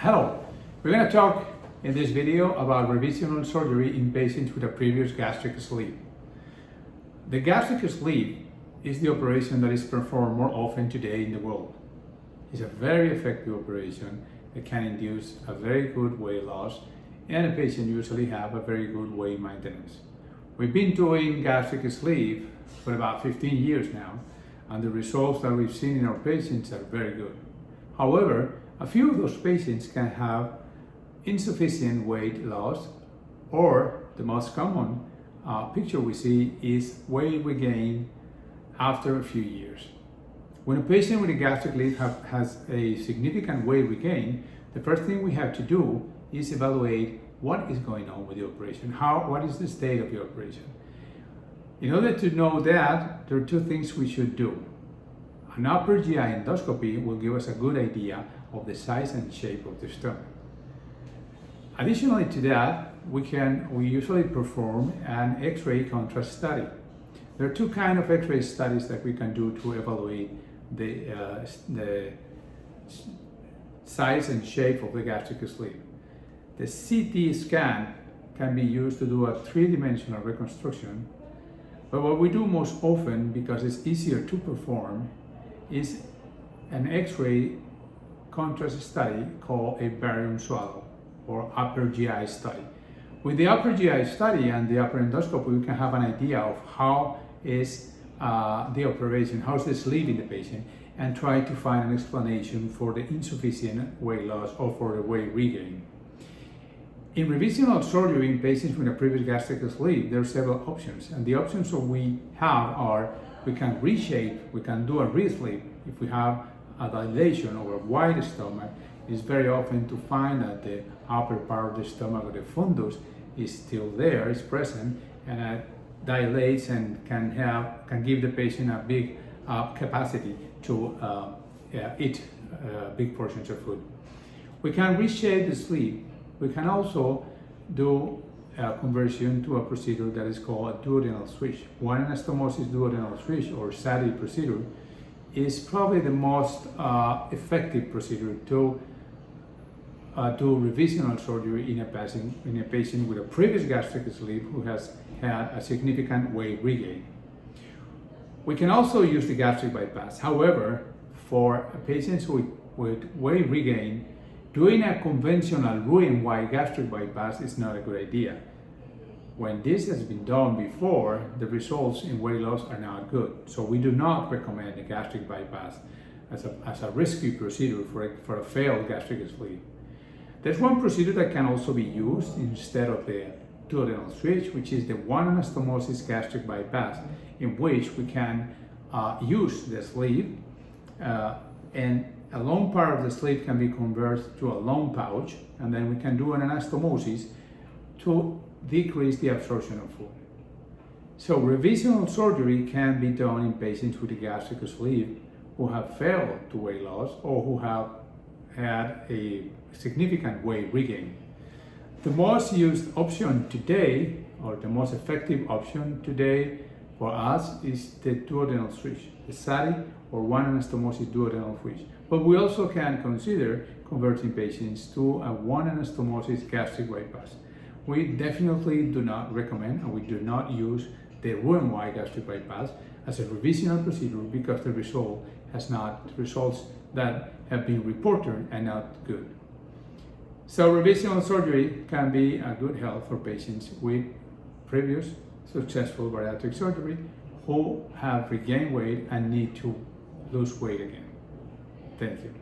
Hello, we're going to talk in this video about revisional surgery in patients with a previous gastric sleeve. The gastric sleeve is the operation that is performed more often today in the world. It's a very effective operation that can induce a very good weight loss, and a patient usually have a very good weight maintenance. We've been doing gastric sleeve for about 15 years now, and the results that we've seen in our patients are very good. However, a few of those patients can have insufficient weight loss, or the most common picture we see is weight regain after a few years. When a patient with a gastric sleeve has a significant weight regain, the first thing we have to do is evaluate what is going on with the operation. What is the state of the operation? In order to know that, there are two things we should do. An upper GI endoscopy will give us a good idea of the size and shape of the stomach. Additionally to that, we usually perform an X-ray contrast study. There are two kinds of X-ray studies that we can do to evaluate the size and shape of the gastric sleeve. The CT scan can be used to do a three-dimensional reconstruction, but what we do most often, because it's easier to perform, is an X-ray contrast study called a barium swallow or upper GI study. With the upper GI study and the upper endoscopy, we can have an idea of how is the operation, how's the sleeve in the patient, and try to find an explanation for the insufficient weight loss or for the weight regain. In revisional surgery in patients with a previous gastric sleeve, there are several options, and the options that we have are we can reshape, we can do a re-sleeve. If we have a dilation or a wide stomach, it's very often to find that the upper part of the stomach or the fundus is still there, is present, and it dilates and can give the patient a big capacity to eat big portions of food. We can reshape the sleeve. We can also do a conversion to a procedure that is called a duodenal switch. One anastomosis duodenal switch, or SADI procedure, is probably the most effective procedure to do revisional surgery in a patient with a previous gastric sleeve who has had a significant weight regain. We can also use the gastric bypass. However, for patients with weight regain, doing a conventional Roux-en-Y gastric bypass is not a good idea. When this has been done before, the results in weight loss are not good. So we do not recommend a gastric bypass as a risky procedure for a failed gastric sleeve. There's one procedure that can also be used instead of the duodenal switch, which is the one anastomosis gastric bypass, in which we can use the sleeve and a long part of the sleeve can be converted to a long pouch, and then we can do an anastomosis to decrease the absorption of food. So revisional surgery can be done in patients with a gastric sleeve who have failed to weight loss or who have had a significant weight regain. The most used option today, or the most effective option today for us, is the duodenal switch, the SADI or one anastomosis duodenal switch. But we also can consider converting patients to a one anastomosis gastric bypass. We definitely do not recommend, and we do not use the Roux-en-Y gastric bypass as a revisional procedure because the results that have been reported are not good. So revisional surgery can be a good help for patients with previous successful bariatric surgery who have regained weight and need to lose weight again. Thank you.